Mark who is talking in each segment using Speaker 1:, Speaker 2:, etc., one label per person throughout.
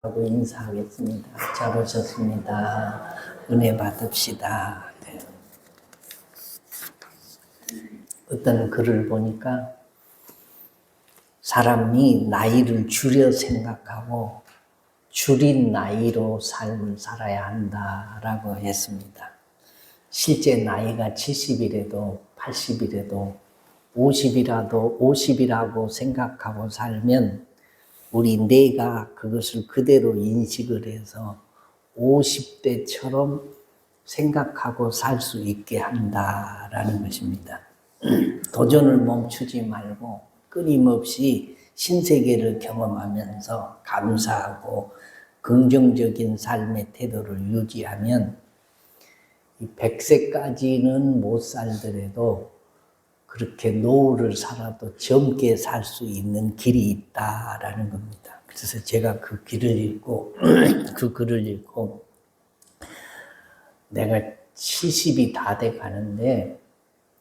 Speaker 1: 하고 인사하겠습니다. 잘 오셨습니다. 은혜 받읍시다. 네. 어떤 글을 보니까 사람이 나이를 줄여 생각하고 줄인 나이로 삶을 살아야 한다라고 했습니다. 실제 나이가 70이라도 80이라도 50이라고 생각하고 살면 우리 뇌가 그것을 그대로 인식을 해서 50대처럼 생각하고 살 수 있게 한다라는 것입니다. 도전을 멈추지 말고 끊임없이 신세계를 경험하면서 감사하고 긍정적인 삶의 태도를 유지하면 100세까지는 못 살더라도 그렇게 노후를 살아도 젊게 살 수 있는 길이 있다라는 겁니다. 그래서 제가 그 글을 읽고 내가 70이 다 돼 가는데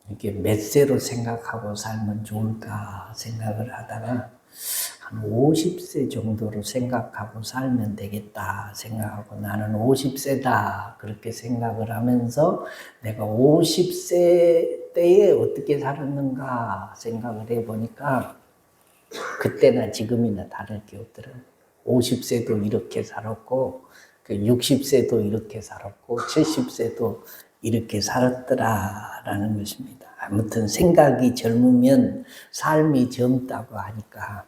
Speaker 1: 이게 몇 세로 생각하고 살면 좋을까 생각을 하다가 한 50세 정도로 생각하고 살면 되겠다 생각하고 나는 50세다 그렇게 생각을 하면서 내가 50세 때에 어떻게 살았는가 생각을 해보니까 그때나 지금이나 다를 게 없더라고요. 50세도 이렇게 살았고 60세도 이렇게 살았고 70세도 이렇게 살았더라라는 것입니다. 아무튼 생각이 젊으면 삶이 젊다고 하니까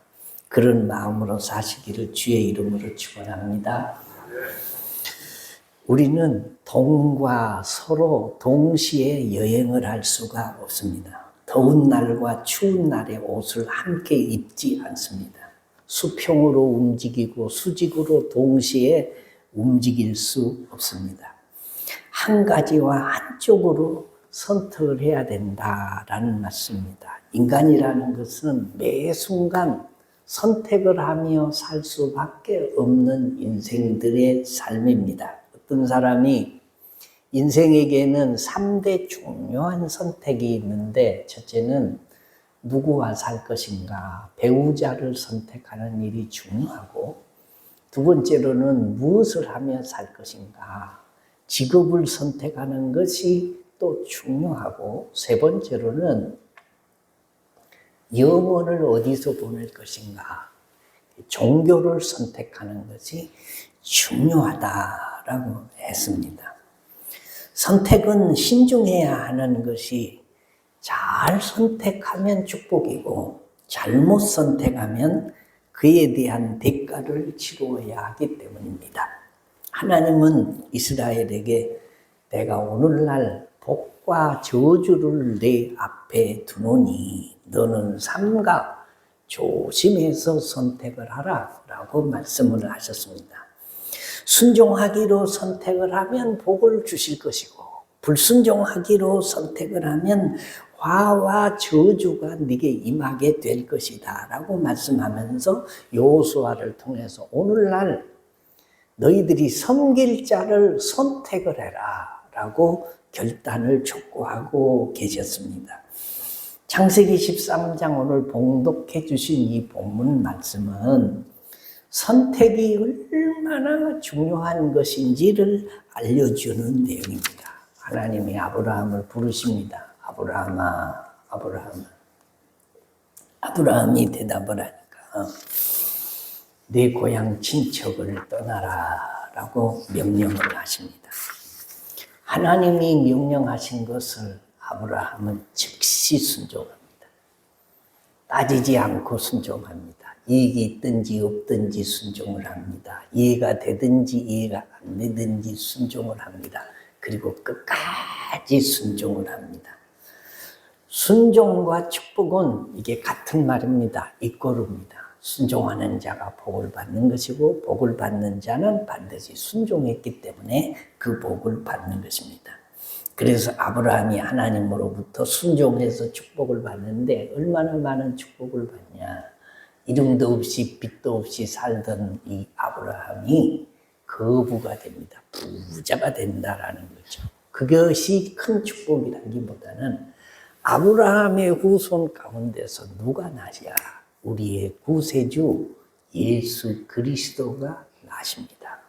Speaker 1: 그런 마음으로 사시기를 주의 이름으로 축원합니다. 우리는 동과 서로 동시에 여행을 할 수가 없습니다. 더운 날과 추운 날에 옷을 함께 입지 않습니다. 수평으로 움직이고 수직으로 동시에 움직일 수 없습니다. 한 가지와 한쪽으로 선택을 해야 된다라는 말씀입니다. 인간이라는 것은 매 순간 선택을 하며 살 수밖에 없는 인생들의 삶입니다. 어떤 사람이 인생에게는 3대 중요한 선택이 있는데 첫째는 누구와 살 것인가, 배우자를 선택하는 일이 중요하고 두 번째로는 무엇을 하며 살 것인가, 직업을 선택하는 것이 또 중요하고 세 번째로는 영혼을 어디서 보낼 것인가, 종교를 선택하는 것이 중요하다라고 했습니다. 선택은 신중해야 하는 것이 잘 선택하면 축복이고 잘못 선택하면 그에 대한 대가를 치루어야 하기 때문입니다. 하나님은 이스라엘에게 내가 오늘날 복과 저주를 내 앞에 두노니 너는 삼가 조심해서 선택을 하라 라고 말씀을 하셨습니다. 순종하기로 선택을 하면 복을 주실 것이고 불순종하기로 선택을 하면 화와 저주가 네게 임하게 될 것이다 라고 말씀하면서 여호수아를 통해서 오늘날 너희들이 섬길 자를 선택을 해라 라고 결단을 촉구하고 계셨습니다. 창세기 13장 오늘 봉독해 주신 이 본문 말씀은 선택이 얼마나 중요한 것인지를 알려주는 내용입니다. 하나님이 아브라함을 부르십니다. 아브라함아, 아브라함아. 아브라함이 대답을 하니까 내 고향 친척을 떠나라 라고 명령을 하십니다. 하나님이 명령하신 것을 아브라함은 즉시 순종합니다. 따지지 않고 순종합니다. 이익이 있든지 없든지 순종을 합니다. 이해가 되든지 이해가 안 되든지 순종을 합니다. 그리고 끝까지 순종을 합니다. 순종과 축복은 이게 같은 말입니다. 이꼬르입니다. 순종하는 자가 복을 받는 것이고 복을 받는 자는 반드시 순종했기 때문에 그 복을 받는 것입니다. 그래서 아브라함이 하나님으로부터 순종해서 축복을 받는데 얼마나 많은 축복을 받냐. 이름도 없이 빚도 없이 살던 이 아브라함이 거부가 됩니다. 부자가 된다라는 거죠. 그것이 큰 축복이라기보다는 아브라함의 후손 가운데서 누가 나야 우리의 구세주 예수 그리스도가 아십니다.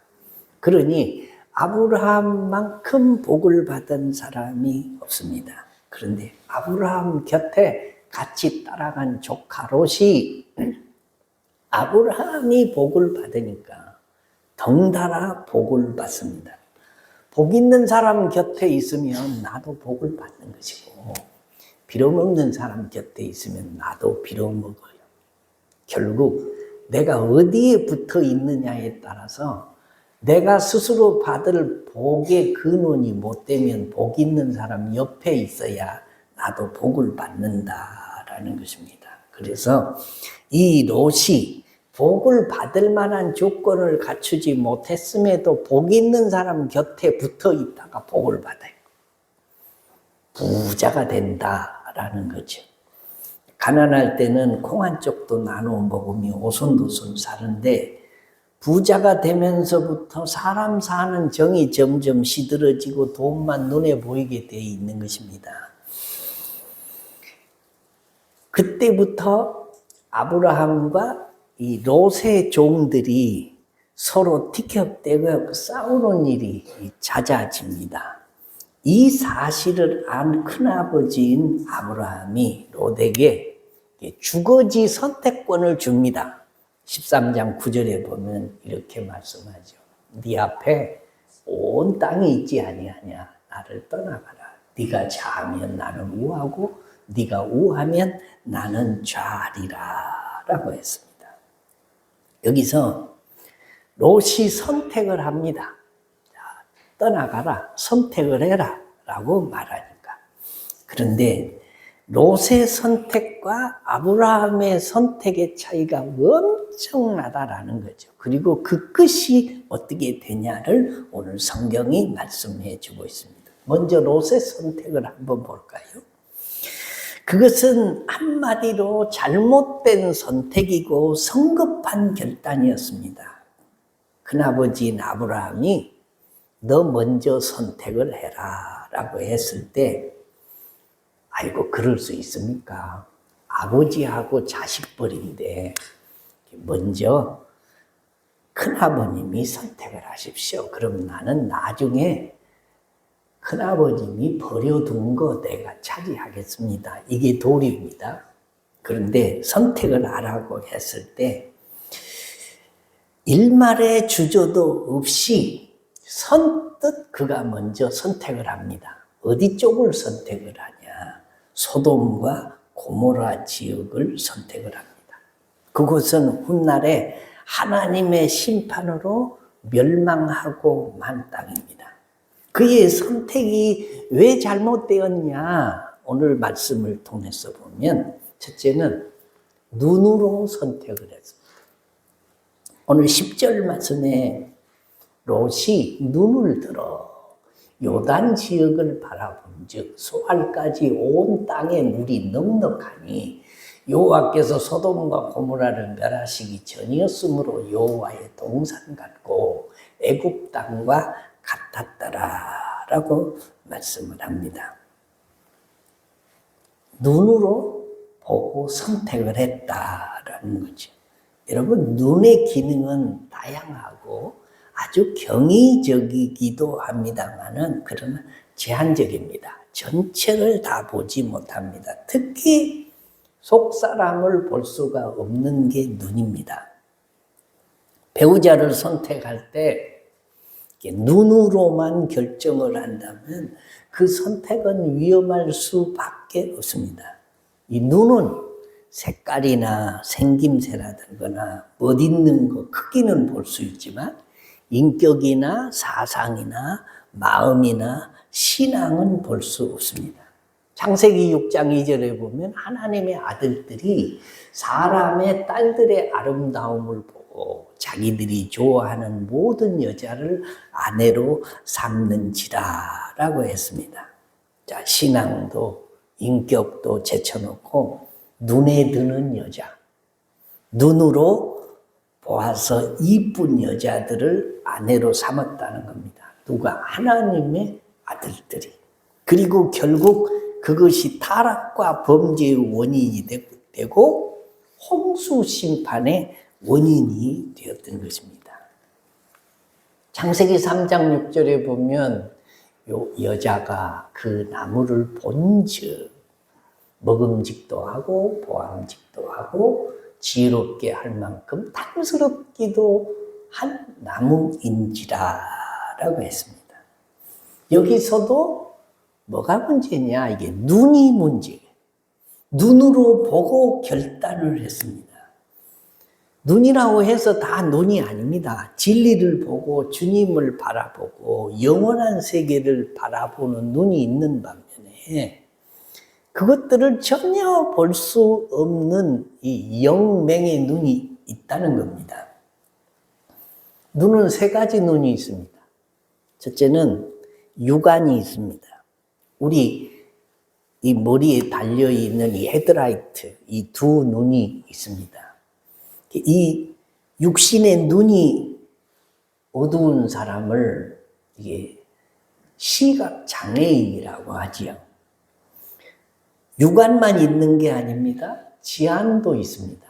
Speaker 1: 그러니 아브라함만큼 복을 받은 사람이 없습니다. 그런데 아브라함 곁에 같이 따라간 조카 롯이 아브라함이 복을 받으니까 덩달아 복을 받습니다. 복 있는 사람 곁에 있으면 나도 복을 받는 것이고, 빌어먹는 사람 곁에 있으면 나도 빌어먹어요. 결국 내가 어디에 붙어 있느냐에 따라서 내가 스스로 받을 복의 근원이 못 되면 복 있는 사람 옆에 있어야 나도 복을 받는다라는 것입니다. 그래서 이 롯이 복을 받을 만한 조건을 갖추지 못했음에도 복 있는 사람 곁에 붙어 있다가 복을 받아요. 부자가 된다라는 거죠. 가난할 때는 콩 한 쪽도 나눠 먹으며 오손도손 사는데, 부자가 되면서부터 사람 사는 정이 점점 시들어지고 돈만 눈에 보이게 되어 있는 것입니다. 그때부터 아브라함과 이 롯의 종들이 서로 티격태격 싸우는 일이 잦아집니다. 이 사실을 안 큰아버지인 아브라함이 롯에게 주거지 선택권을 줍니다. 13장 9절에 보면 이렇게 말씀하죠. 네 앞에 온 땅이 있지 아니하냐. 나를 떠나가라. 네가 좌하면 나는 우하고 네가 우하면 나는 좌리라 라고 했습니다. 여기서 롯이 선택을 합니다. 떠나가라, 선택을 해라 라고 말하니까. 그런데 롯의 선택과 아브라함의 선택의 차이가 엄청나다라는 거죠. 그리고 그 끝이 어떻게 되냐를 오늘 성경이 말씀해 주고 있습니다. 먼저 롯의 선택을 한번 볼까요? 그것은 한마디로 잘못된 선택이고 성급한 결단이었습니다. 큰아버지인 아브라함이 너 먼저 선택을 해라 라고 했을 때, 아이고 그럴 수 있습니까? 아버지하고 자식벌인데 먼저 큰아버님이 선택을 하십시오. 그럼 나는 나중에 큰아버님이 버려둔 거 내가 차지하겠습니다. 이게 도리입니다. 그런데 선택을 하라고 했을 때 일말의 주저도 없이 선뜻 그가 먼저 선택을 합니다. 어디 쪽을 선택을 하냐? 소돔과 고모라 지역을 선택을 합니다. 그곳은 훗날에 하나님의 심판으로 멸망하고 만 땅입니다. 그의 선택이 왜 잘못되었냐? 오늘 말씀을 통해서 보면 첫째는 눈으로 선택을 했습니다. 오늘 10절 말씀에 롯이 눈을 들어 요단 지역을 바라본즉 소알까지 온 땅에 물이 넉넉하니 여호와께서 소돔과 고모라를 멸하시기 전이었으므로 여호와의 동산 같고 애굽 땅과 같았더라라고 말씀을 합니다. 눈으로 보고 선택을 했다라는 거죠. 여러분, 눈의 기능은 다양하고 아주 경이적이기도 합니다만은 그러나 제한적입니다. 전체를 다 보지 못합니다. 특히 속사람을 볼 수가 없는 게 눈입니다. 배우자를 선택할 때 눈으로만 결정을 한다면 그 선택은 위험할 수밖에 없습니다. 이 눈은 색깔이나 생김새라든가 멋있는 거 크기는 볼 수 있지만 인격이나 사상이나 마음이나 신앙은 볼 수 없습니다. 창세기 6장 2절에 보면 하나님의 아들들이 사람의 딸들의 아름다움을 보고 자기들이 좋아하는 모든 여자를 아내로 삼는지라 라고 했습니다. 자, 신앙도 인격도 제쳐놓고 눈에 드는 여자, 눈으로 보아서 이쁜 여자들을 아내로 삼았다는 겁니다. 누가? 하나님의 아들들이. 그리고 결국 그것이 타락과 범죄의 원인이 되고 홍수 심판의 원인이 되었던 것입니다. 창세기 3장 6절에 보면 요 여자가 그 나무를 본즉 먹음직도 하고 보암직도 하고 지혜롭게 할 만큼 탐스럽기도 한 나무인지라라고 했습니다. 여기서도 뭐가 문제냐? 이게 눈이 문제. 눈으로 보고 결단을 했습니다. 눈이라고 해서 다 눈이 아닙니다. 진리를 보고 주님을 바라보고 영원한 세계를 바라보는 눈이 있는 반면에 그것들을 전혀 볼 수 없는 이 영맹의 눈이 있다는 겁니다. 눈은 세 가지 눈이 있습니다. 첫째는 육안이 있습니다. 우리 이 머리에 달려있는 이 헤드라이트, 이 두 눈이 있습니다. 이 육신의 눈이 어두운 사람을 이게 시각 장애인이라고 하지요. 육안만 있는 게 아닙니다. 지안도 있습니다.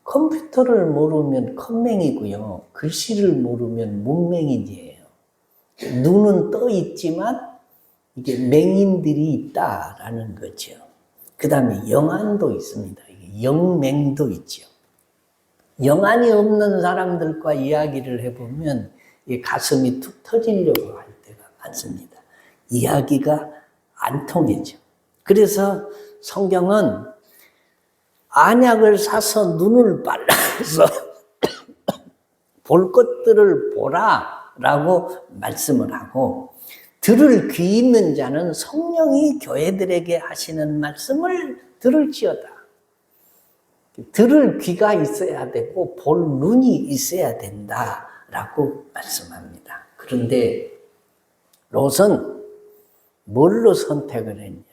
Speaker 1: 컴퓨터를 모르면 컴맹이고요. 글씨를 모르면 문맹인이에요. 눈은 떠 있지만 이게 맹인들이 있다라는 거죠. 그 다음에 영안도 있습니다. 영맹도 있죠. 영안이 없는 사람들과 이야기를 해보면 가슴이 툭 터지려고 할 때가 많습니다. 이야기가 안 통하죠. 그래서 성경은 안약을 사서 눈을 발라서 볼 것들을 보라라고 말씀을 하고, 들을 귀 있는 자는 성령이 교회들에게 하시는 말씀을 들을지어다. 들을 귀가 있어야 되고 볼 눈이 있어야 된다라고 말씀합니다. 그런데 롯은 뭘로 선택을 했냐?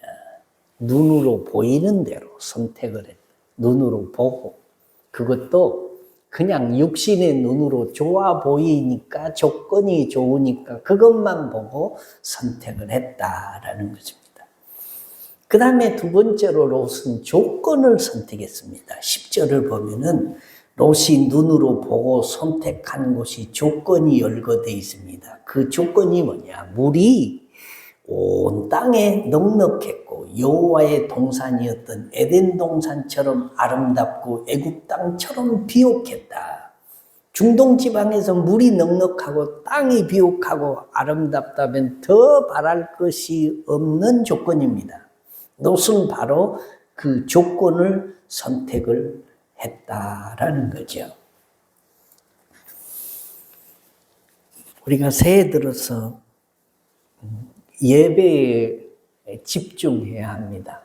Speaker 1: 눈으로 보이는 대로 선택을 했다. 눈으로 보고, 그것도 그냥 육신의 눈으로 좋아 보이니까, 조건이 좋으니까 그것만 보고 선택을 했다라는 것입니다. 그 다음에 두 번째로 롯은 조건을 선택했습니다. 10절을 보면은 롯이 눈으로 보고 선택한 곳이 조건이 열거되어 있습니다. 그 조건이 뭐냐? 물이 온 땅에 넉넉했고 여호와의 동산이었던 에덴 동산처럼 아름답고 애굽 땅처럼 비옥했다. 중동 지방에서 물이 넉넉하고 땅이 비옥하고 아름답다면 더 바랄 것이 없는 조건입니다. 롯은 바로 그 조건을 선택을 했다라는 거죠. 우리가 새해 들어서 예배에 집중해야 합니다.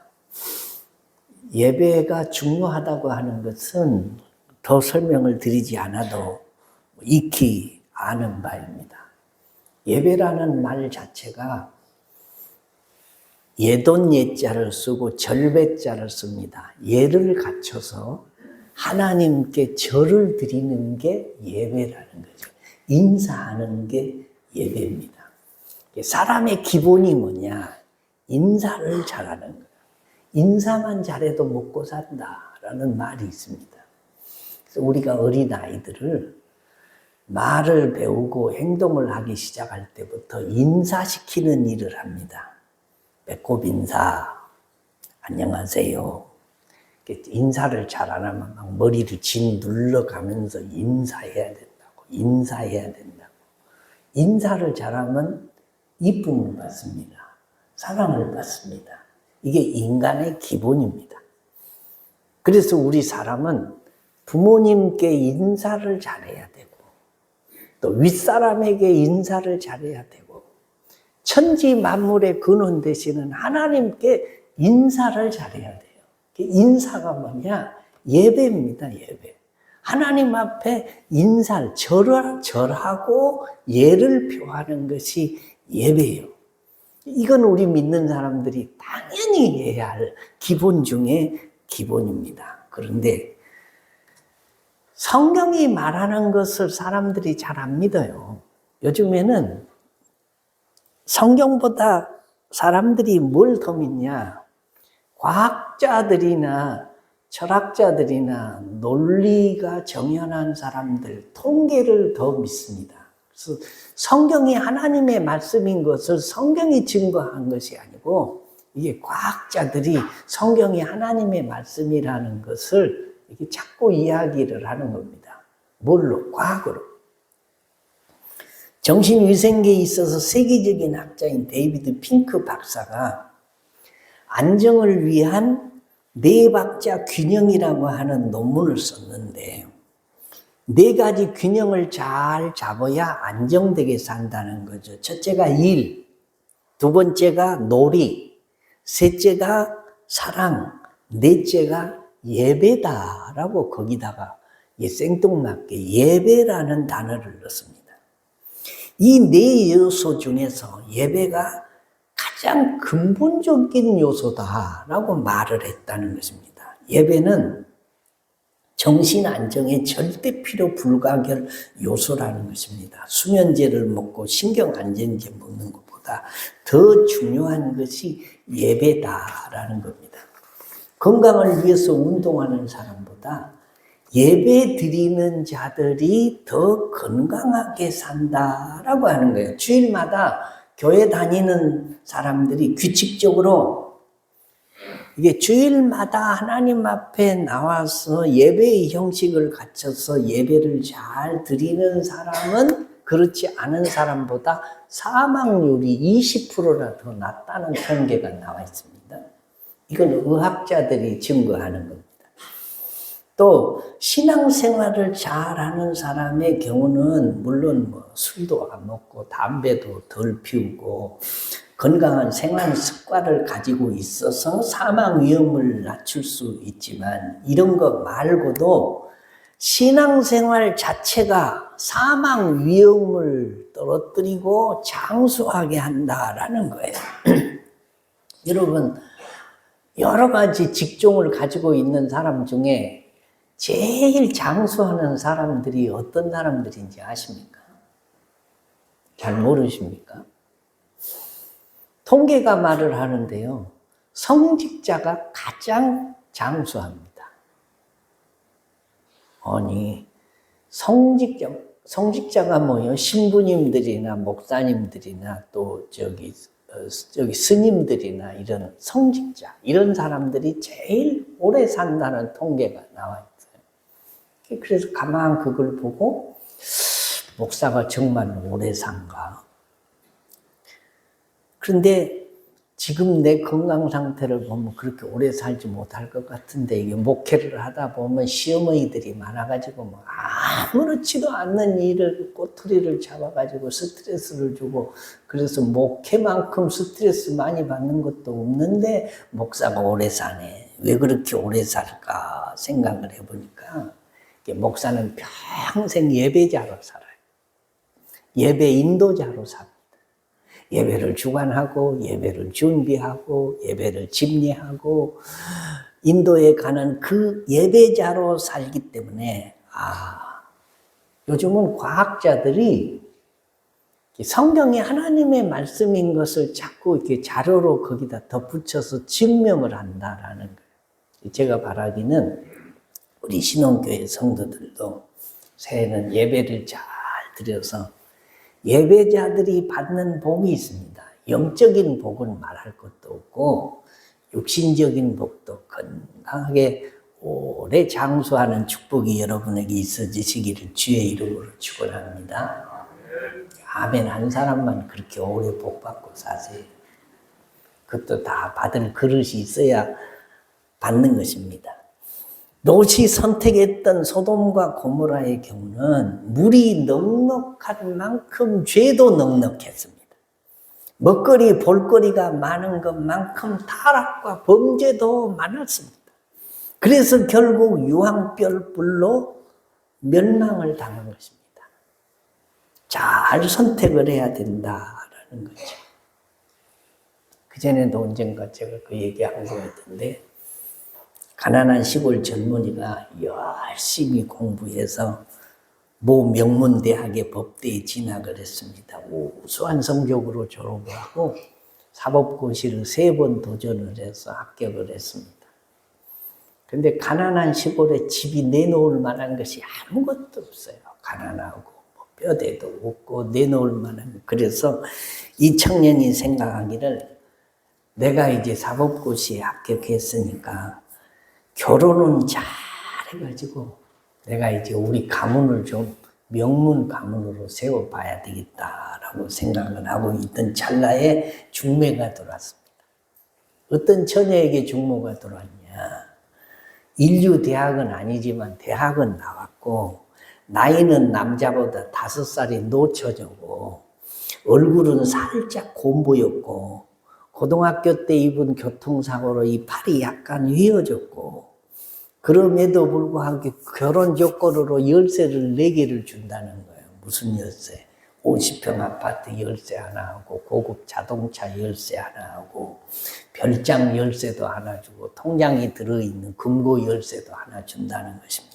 Speaker 1: 예배가 중요하다고 하는 것은 더 설명을 드리지 않아도 익히 아는 바입니다. 예배라는 말 자체가 예돈 예자를 쓰고 절배자를 씁니다. 예를 갖춰서 하나님께 절을 드리는 게 예배라는 거죠. 인사하는 게 예배입니다. 사람의 기본이 뭐냐? 인사를 잘하는 거예요. 인사만 잘해도 먹고 산다라는 말이 있습니다. 그래서 우리가 어린아이들을 말을 배우고 행동을 하기 시작할 때부터 인사시키는 일을 합니다. 배꼽 인사, 안녕하세요. 인사를 잘 안 하면 막 머리를 짓눌러가면서 인사해야 된다고. 인사를 잘하면 이쁨을 받습니다. 사랑을 받습니다. 이게 인간의 기본입니다. 그래서 우리 사람은 부모님께 인사를 잘해야 되고, 또 윗사람에게 인사를 잘해야 되고, 천지 만물의 근원 되시는 하나님께 인사를 잘해야 돼요. 인사가 뭐냐? 예배입니다, 예배. 하나님 앞에 인사를 절하고 예를 표하는 것이 예배예요. 이건 우리 믿는 사람들이 당연히 해야 할 기본 중에 기본입니다. 그런데 성경이 말하는 것을 사람들이 잘 안 믿어요. 요즘에는 성경보다 사람들이 뭘 더 믿냐? 과학자들이나 철학자들이나 논리가 정연한 사람들, 통계를 더 믿습니다. 그래서 성경이 하나님의 말씀인 것을 성경이 증거한 것이 아니고 이게 과학자들이 성경이 하나님의 말씀이라는 것을 이렇게 자꾸 이야기를 하는 겁니다. 뭘로? 과학으로. 정신위생계에 있어서 세계적인 학자인 데이비드 핑크 박사가 안정을 위한 네박자 균형이라고 하는 논문을 썼는데, 네 가지 균형을 잘 잡아야 안정되게 산다는 거죠. 첫째가 일, 두 번째가 놀이, 셋째가 사랑, 넷째가 예배다라고 거기다가 생뚱맞게 예배라는 단어를 넣습니다. 이 네 요소 중에서 예배가 가장 근본적인 요소다라고 말을 했다는 것입니다. 예배는 정신 안정의 절대 필요 불가결 요소라는 것입니다. 수면제를 먹고 신경 안정제 먹는 것보다 더 중요한 것이 예배다라는 겁니다. 건강을 위해서 운동하는 사람보다 예배 드리는 자들이 더 건강하게 산다라고 하는 거예요. 주일마다 교회 다니는 사람들이 규칙적으로 이게 주일마다 하나님 앞에 나와서 예배의 형식을 갖춰서 예배를 잘 드리는 사람은 그렇지 않은 사람보다 사망률이 20%나 더 낮다는 통계가 나와 있습니다. 이건 의학자들이 증거하는 겁니다. 또 신앙생활을 잘하는 사람의 경우는 물론 술도 안 먹고 담배도 덜 피우고 건강한 생활 습관을 가지고 있어서 사망 위험을 낮출 수 있지만, 이런 것 말고도 신앙생활 자체가 사망 위험을 떨어뜨리고 장수하게 한다라는 거예요. 여러분, 여러 가지 직종을 가지고 있는 사람 중에 제일 장수하는 사람들이 어떤 사람들인지 아십니까? 잘 모르십니까? 통계가 말을 하는데요, 성직자가 가장 장수합니다. 아니, 성직자가 뭐예요? 신부님들이나 목사님들이나 또 저기 스님들이나 이런 성직자, 이런 사람들이 제일 오래 산다는 통계가 나와 있어요. 그래서 가만 그걸 보고 목사가 정말 오래 산가? 그런데 지금 내 건강 상태를 보면 그렇게 오래 살지 못할 것 같은데, 이게 목회를 하다 보면 시어머니들이 많아가지고 뭐 아무렇지도 않는 일을 꼬투리를 잡아가지고 스트레스를 주고, 그래서 목회만큼 스트레스 많이 받는 것도 없는데 목사가 오래 사네. 왜 그렇게 오래 살까 생각을 해보니까, 목사는 평생 예배자로 살아요. 예배 인도자로 삽니다. 예배를 주관하고 예배를 준비하고 예배를 집례하고 인도에 가는 그 예배자로 살기 때문에, 요즘은 과학자들이 성경이 하나님의 말씀인 것을 자꾸 이렇게 자료로 거기다 덧붙여서 증명을 한다라는 거예요. 제가 바라기는 우리 신혼교회 성도들도 새해는 예배를 잘 드려서 예배자들이 받는 복이 있습니다. 영적인 복은 말할 것도 없고 육신적인 복도 건강하게 오래 장수하는 축복이 여러분에게 있어지시기를 주의 이름으로 축원합니다. 아멘. 한 사람만 그렇게 오래 복 받고 사세요. 그것도 다 받을 그릇이 있어야 받는 것입니다. 롯이 선택했던 소돔과 고모라의 경우는 물이 넉넉한 만큼 죄도 넉넉했습니다. 먹거리, 볼거리가 많은 것만큼 타락과 범죄도 많았습니다. 그래서 결국 유황불로 멸망을 당한 것입니다. 잘 선택을 해야 된다라는 거죠. 그전에도 언젠가 제가 그 얘기한 거였는데, 가난한 시골 젊은이가 열심히 공부해서 모 명문대학의 법대에 진학을 했습니다. 우수한 성적으로 졸업을 하고 사법고시를 3번 도전을 해서 합격을 했습니다. 그런데 가난한 시골에 집이 내놓을 만한 것이 아무것도 없어요. 가난하고 뼈대도 없고 내놓을 만한. 그래서 이 청년이 생각하기를 내가 이제 사법고시에 합격했으니까 결혼은 잘 해가지고 내가 이제 우리 가문을 좀 명문 가문으로 세워봐야 되겠다라고 생각을 하고 있던 찰나에 중매가 들어왔습니다. 어떤 처녀에게 중매가 들어왔냐. 인류 대학은 아니지만 대학은 나왔고 나이는 남자보다 5살이 노처녀고 얼굴은 살짝 곰보였고 고등학교 때 입은 교통사고로 이 팔이 약간 휘어졌고 그럼에도 불구하고 결혼 조건으로 열쇠를 4개를 준다는 거예요. 무슨 열쇠? 50평 아파트 열쇠 하나 하고 고급 자동차 열쇠 하나 하고 별장 열쇠도 하나 주고 통장이 들어있는 금고 열쇠도 하나 준다는 것입니다.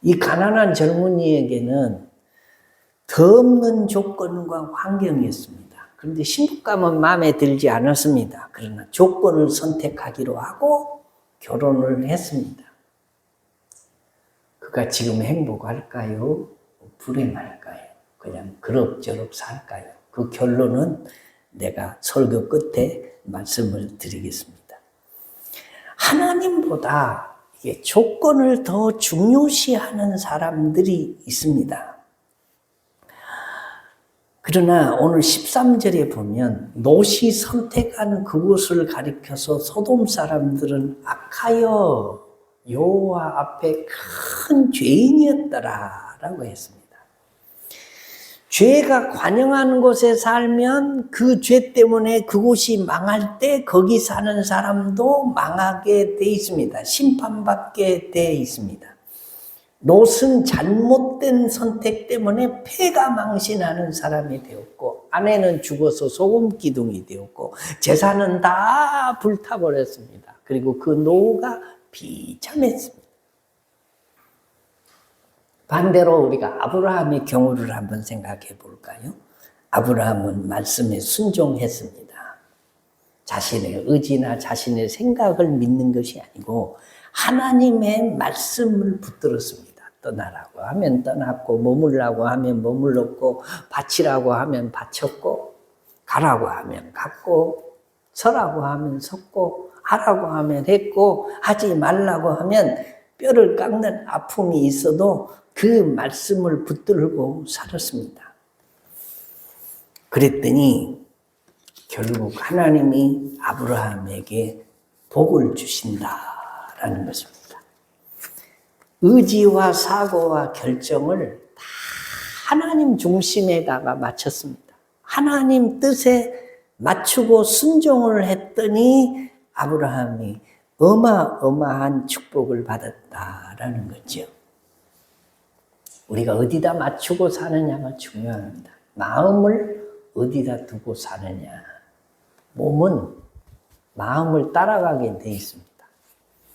Speaker 1: 이 가난한 젊은이에게는 더 없는 조건과 환경이었습니다. 그런데 신부감은 마음에 들지 않았습니다. 그러나 조건을 선택하기로 하고 결혼을 했습니다. 그가 지금 행복할까요? 불행할까요? 그냥 그럭저럭 살까요? 그 결론은 내가 설교 끝에 말씀을 드리겠습니다. 하나님보다 이게 조건을 더 중요시하는 사람들이 있습니다. 그러나 오늘 13절에 보면 롯이 선택한 그곳을 가리켜서 소돔 사람들은 악하여 여호와 앞에 큰 죄인이었더라라고 했습니다. 죄가 관영한 곳에 살면 그 죄 때문에 그곳이 망할 때 거기 사는 사람도 망하게 돼 있습니다. 심판받게 돼 있습니다. 롯은 잘못된 선택 때문에 폐가 망신하는 사람이 되었고 아내는 죽어서 소금기둥이 되었고 재산은 다 불타버렸습니다. 그리고 그 노후가 비참했습니다. 반대로 우리가 아브라함의 경우를 한번 생각해 볼까요? 아브라함은 말씀에 순종했습니다. 자신의 의지나 자신의 생각을 믿는 것이 아니고 하나님의 말씀을 붙들었습니다. 떠나라고 하면 떠났고 머물라고 하면 머물렀고 바치라고 하면 바쳤고 가라고 하면 갔고 서라고 하면 섰고 하라고 하면 했고 하지 말라고 하면 뼈를 깎는 아픔이 있어도 그 말씀을 붙들고 살았습니다. 그랬더니 결국 하나님이 아브라함에게 복을 주신다라는 것입니다. 의지와 사고와 결정을 다 하나님 중심에다가 맞췄습니다. 하나님 뜻에 맞추고 순종을 했더니 아브라함이 어마어마한 축복을 받았다라는 거죠. 우리가 어디다 맞추고 사느냐가 중요합니다. 마음을 어디다 두고 사느냐. 몸은 마음을 따라가게 돼 있습니다.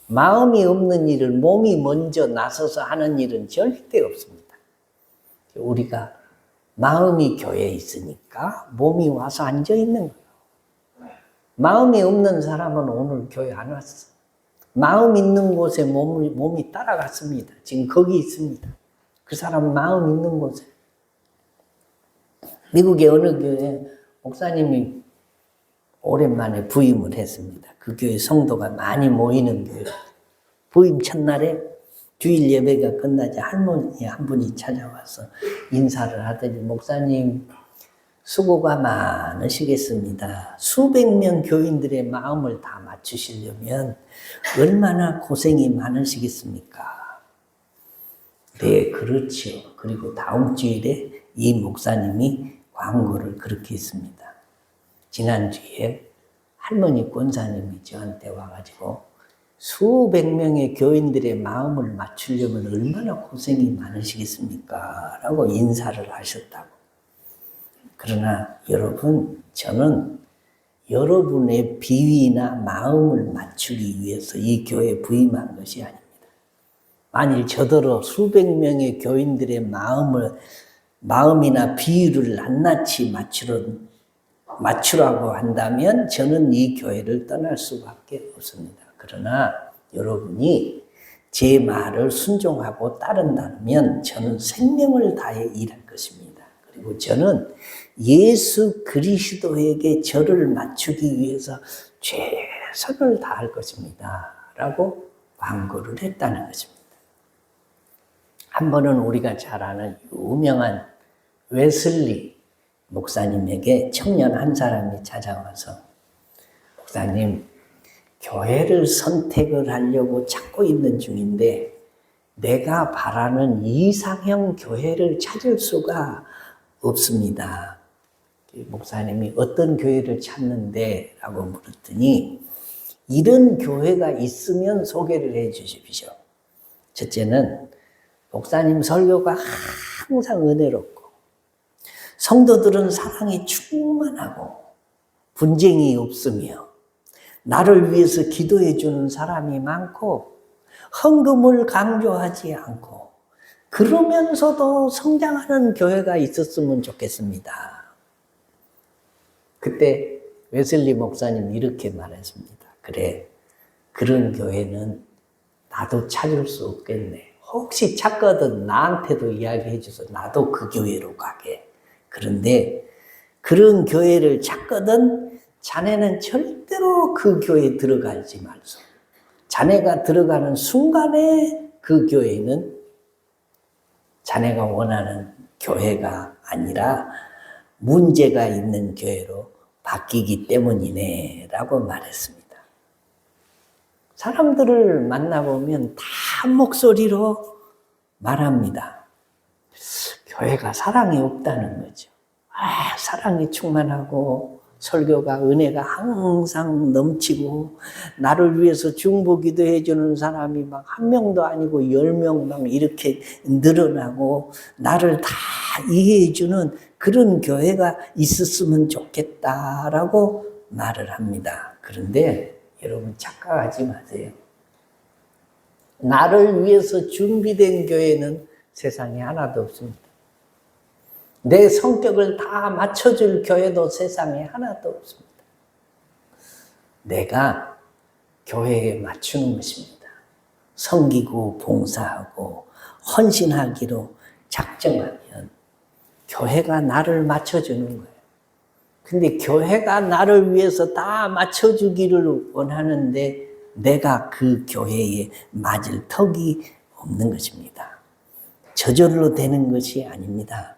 Speaker 1: 마음이 없는 일을 몸이 먼저 나서서 하는 일은 절대 없습니다. 우리가 마음이 교회에 있으니까 몸이 와서 앉아 있는 거예요. 마음이 없는 사람은 오늘 교회 안 왔어. 마음 있는 곳에 몸이 따라갔습니다. 지금 거기 있습니다. 그 사람 마음 있는 곳에. 미국의 어느 교회 목사님이 오랜만에 부임을 했습니다. 그 교회 성도가 많이 모이는 교회. 부임 첫날에 주일 예배가 끝나자 할머니 한 분이 찾아와서 인사를 하더니 목사님 수고가 많으시겠습니다. 수백 명 교인들의 마음을 다 맞추시려면 얼마나 고생이 많으시겠습니까? 네, 그렇지요. 그리고 다음 주일에 이 목사님이 광고를 그렇게 했습니다. 지난주에 할머니 권사님이 저한테 와가지고 수백 명의 교인들의 마음을 맞추려면 얼마나 고생이 많으시겠습니까? 라고 인사를 하셨다고. 그러나 여러분, 저는 여러분의 비위나 마음을 맞추기 위해서 이 교회에 부임한 것이 아닙니다. 만일 저더러 수백 명의 교인들의 마음이나 비위를 낱낱이 맞추라고 한다면 저는 이 교회를 떠날 수밖에 없습니다. 그러나 여러분이 제 말을 순종하고 따른다면 저는 생명을 다해 일할 것입니다. 그리고 저는 예수 그리스도에게 저를 맞추기 위해서 최선을 다할 것입니다. 라고 광고를 했다는 것입니다. 한 번은 우리가 잘 아는 유명한 웨슬리 목사님에게 청년 한 사람이 찾아와서 목사님, 교회를 선택을 하려고 찾고 있는 중인데 내가 바라는 이상형 교회를 찾을 수가 없습니다. 목사님이 어떤 교회를 찾는데? 라고 물었더니 이런 교회가 있으면 소개를 해 주십시오. 첫째는 목사님 설교가 항상 은혜롭고 성도들은 사랑이 충만하고 분쟁이 없으며 나를 위해서 기도해 주는 사람이 많고 헌금을 강조하지 않고 그러면서도 성장하는 교회가 있었으면 좋겠습니다. 그때 웨슬리 목사님 이렇게 말했습니다. 그래, 그런 교회는 나도 찾을 수 없겠네. 혹시 찾거든 나한테도 이야기해 줘서 나도 그 교회로 가게. 그런데 그런 교회를 찾거든 자네는 절대로 그 교회에 들어가지 말소. 자네가 들어가는 순간에 그 교회는 자네가 원하는 교회가 아니라 문제가 있는 교회로 바뀌기 때문이네 라고 말했습니다. 사람들을 만나보면 다 한 목소리로 말합니다. 교회가 사랑이 없다는 거죠. 사랑이 충만하고 설교가 은혜가 항상 넘치고 나를 위해서 중보기도 해주는 사람이 막 1명도 아니고 10명 막 이렇게 늘어나고 나를 다 이해해주는 그런 교회가 있었으면 좋겠다라고 말을 합니다. 그런데 여러분 착각하지 마세요. 나를 위해서 준비된 교회는 세상에 하나도 없습니다. 내 성격을 다 맞춰줄 교회도 세상에 하나도 없습니다. 내가 교회에 맞추는 것입니다. 섬기고 봉사하고 헌신하기로 작정하면 교회가 나를 맞춰주는 거예요. 근데 교회가 나를 위해서 다 맞춰주기를 원하는데 내가 그 교회에 맞을 턱이 없는 것입니다. 저절로 되는 것이 아닙니다.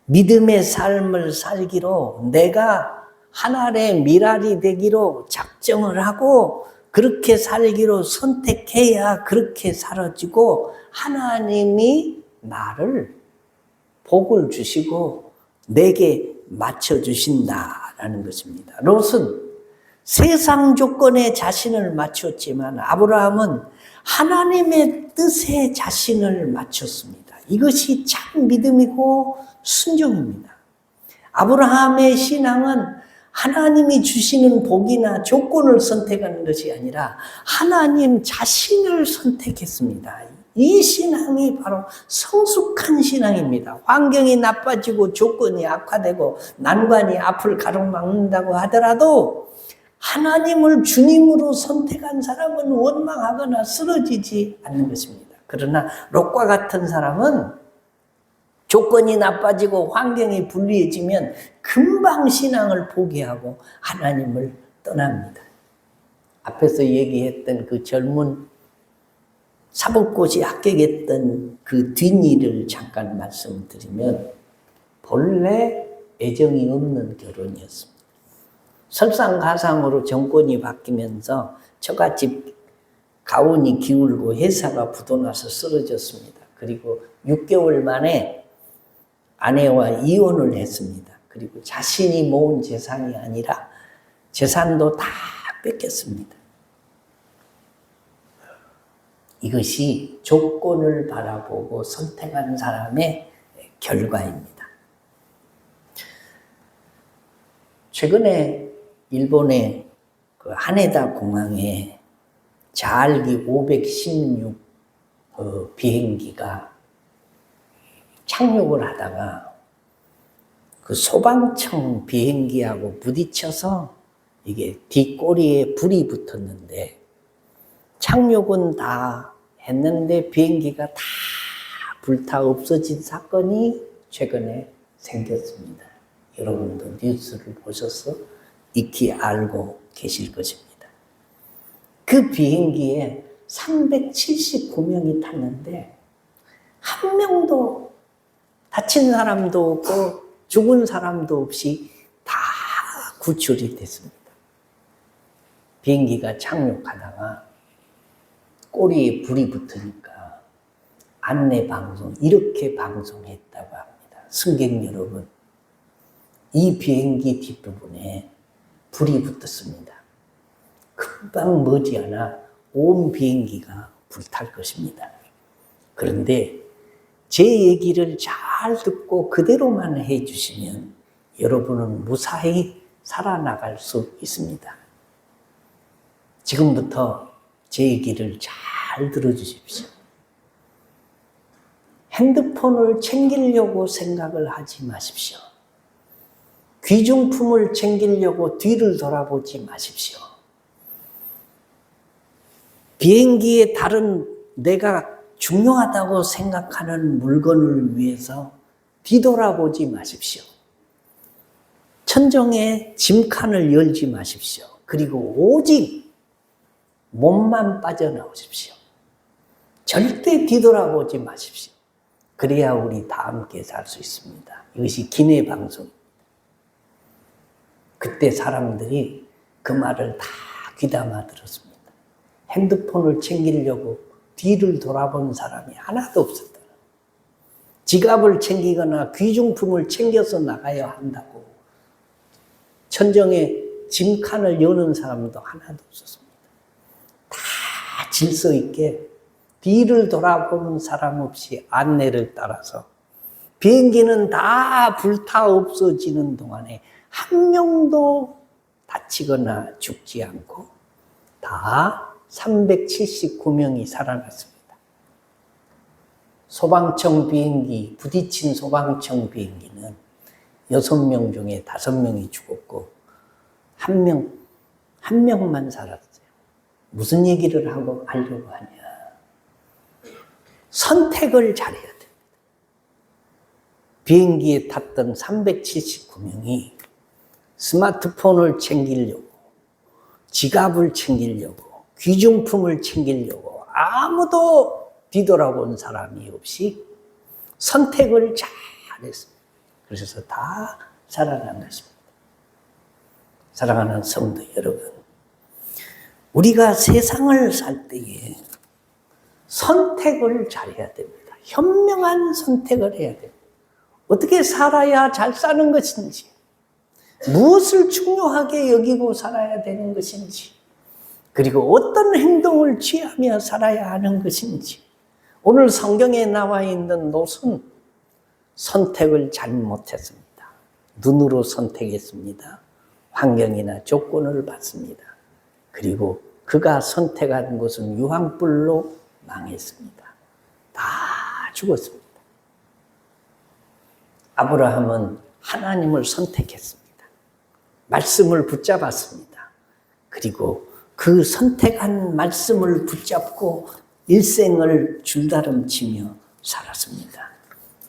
Speaker 1: 믿음의 삶을 살기로 내가 하나님의 미랄이 되기로 작정을 하고 그렇게 살기로 선택해야 그렇게 살아지고 하나님이 나를 복을 주시고 내게 맞춰주신다라는 것입니다. 롯은 세상 조건에 자신을 맞췄지만 아브라함은 하나님의 뜻에 자신을 맞췄습니다. 이것이 참 믿음이고 순종입니다. 아브라함의 신앙은 하나님이 주시는 복이나 조건을 선택하는 것이 아니라 하나님 자신을 선택했습니다. 이 신앙이 바로 성숙한 신앙입니다. 환경이 나빠지고 조건이 악화되고 난관이 앞을 가로막는다고 하더라도 하나님을 주님으로 선택한 사람은 원망하거나 쓰러지지 않는 것입니다. 그러나 롯과 같은 사람은 조건이 나빠지고 환경이 불리해지면 금방 신앙을 포기하고 하나님을 떠납니다. 앞에서 얘기했던 그 젊은 사법고시 합격했던 그 뒷일을 잠깐 말씀드리면 본래 애정이 없는 결혼이었습니다. 설상가상으로 정권이 바뀌면서 처갓집 가훈이 기울고 회사가 부도나서 쓰러졌습니다. 그리고 6개월 만에 아내와 이혼을 했습니다. 그리고 자신이 모은 재산이 아니라 재산도 다 뺏겼습니다. 이것이 조건을 바라보고 선택한 사람의 결과입니다. 최근에 일본의 그 하네다 공항에 자알기 516 비행기가 착륙을 하다가 그 소방청 비행기하고 부딪혀서 이게 뒷꼬리에 불이 붙었는데 착륙은 다 했는데 비행기가 다 불타 없어진 사건이 최근에 생겼습니다. 여러분도 뉴스를 보셔서 익히 알고 계실 것입니다. 그 비행기에 379명이 탔는데 한 명도 다친 사람도 없고 죽은 사람도 없이 다 구출이 됐습니다. 비행기가 착륙하다가 꼬리에 불이 붙으니까 안내 방송 이렇게 방송했다고 합니다. 승객 여러분, 이 비행기 뒷부분에 불이 붙었습니다. 금방 머지않아 온 비행기가 불탈 것입니다. 그런데 제 얘기를 잘 듣고 그대로만 해주시면 여러분은 무사히 살아나갈 수 있습니다. 지금부터 제 얘기를 잘 들어주십시오. 핸드폰을 챙기려고 생각을 하지 마십시오. 귀중품을 챙기려고 뒤를 돌아보지 마십시오. 비행기에 다른 내가 중요하다고 생각하는 물건을 위해서 뒤돌아보지 마십시오. 천정에 짐칸을 열지 마십시오. 그리고 오직 몸만 빠져나오십시오. 절대 뒤돌아보지 마십시오. 그래야 우리 다 함께 살 수 있습니다. 이것이 기내 방송입니다. 그때 사람들이 그 말을 다 귀담아 들었습니다. 핸드폰을 챙기려고 뒤를 돌아본 사람이 하나도 없었다. 지갑을 챙기거나 귀중품을 챙겨서 나가야 한다고 천정에 짐칸을 여는 사람도 하나도 없었습니다. 다 질서 있게 뒤를 돌아보는 사람 없이 안내를 따라서 비행기는 다 불타 없어지는 동안에 한 명도 다치거나 죽지 않고 다 379명이 살아났습니다. 소방청 비행기, 부딪힌 소방청 비행기는 6명 중에 5명이 죽었고 한 명만 살았어요. 무슨 얘기를 하려고 하냐. 선택을 잘해야 됩니다. 비행기에 탔던 379명이 스마트폰을 챙기려고, 지갑을 챙기려고, 귀중품을 챙기려고 아무도 뒤돌아본 사람이 없이 선택을 잘했습니다. 그래서 다 살아난 것입니다. 사랑하는 성도 여러분, 우리가 세상을 살 때에 선택을 잘해야 됩니다. 현명한 선택을 해야 됩니다. 어떻게 살아야 잘 사는 것인지, 무엇을 중요하게 여기고 살아야 되는 것인지, 그리고 어떤 행동을 취하며 살아야 하는 것인지, 오늘 성경에 나와 있는 롯은 선택을 잘못했습니다. 눈으로 선택했습니다. 환경이나 조건을 봤습니다. 그리고 그가 선택한 것은 유황불로 망했습니다. 다 죽었습니다. 아브라함은 하나님을 선택했습니다. 말씀을 붙잡았습니다. 그리고 그 선택한 말씀을 붙잡고 일생을 줄다름치며 살았습니다.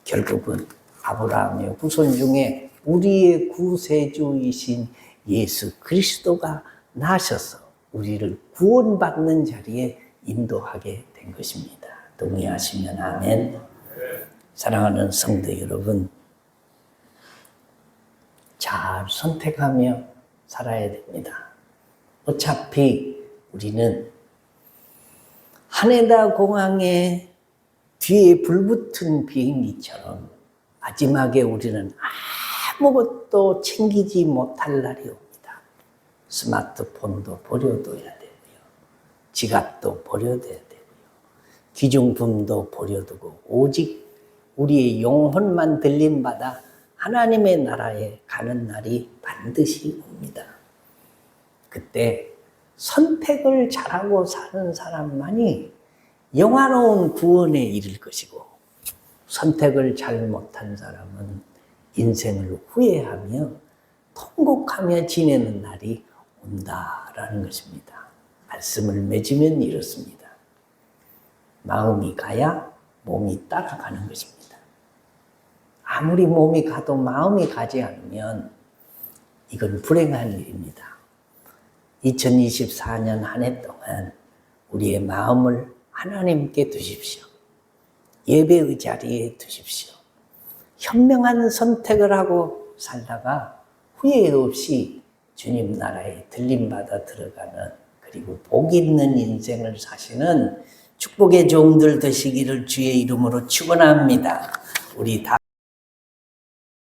Speaker 1: 결국은 아브라함의 후손 중에 우리의 구세주이신 예수 그리스도가 나셔서 우리를 구원받는 자리에 인도하게 된 것입니다. 동의하시면 아멘. 사랑하는 성도 여러분, 잘 선택하며 살아야 됩니다. 어차피 우리는 하네다 공항에 뒤에 불붙은 비행기처럼 마지막에 우리는 아무것도 챙기지 못할 날이 옵니다. 스마트폰도 버려둬야 되고요. 지갑도 버려둬야 되고요. 귀중품도 버려두고 오직 우리의 영혼만 들림받아 하나님의 나라에 가는 날이 반드시 옵니다. 그때 선택을 잘하고 사는 사람만이 영화로운 구원에 이를 것이고, 선택을 잘 못한 사람은 인생을 후회하며 통곡하며 지내는 날이 온다라는 것입니다. 말씀을 맺으면 이렇습니다. 마음이 가야 몸이 따라가는 것입니다. 아무리 몸이 가도 마음이 가지 않으면 이건 불행한 일입니다. 2024년 한 해 동안 우리의 마음을 하나님께 두십시오. 예배의 자리에 두십시오. 현명한 선택을 하고 살다가 후회 없이 주님 나라에 들림받아 들어가는, 그리고 복 있는 인생을 사시는 축복의 종들 되시기를 주의 이름으로 축원합니다. 우리 다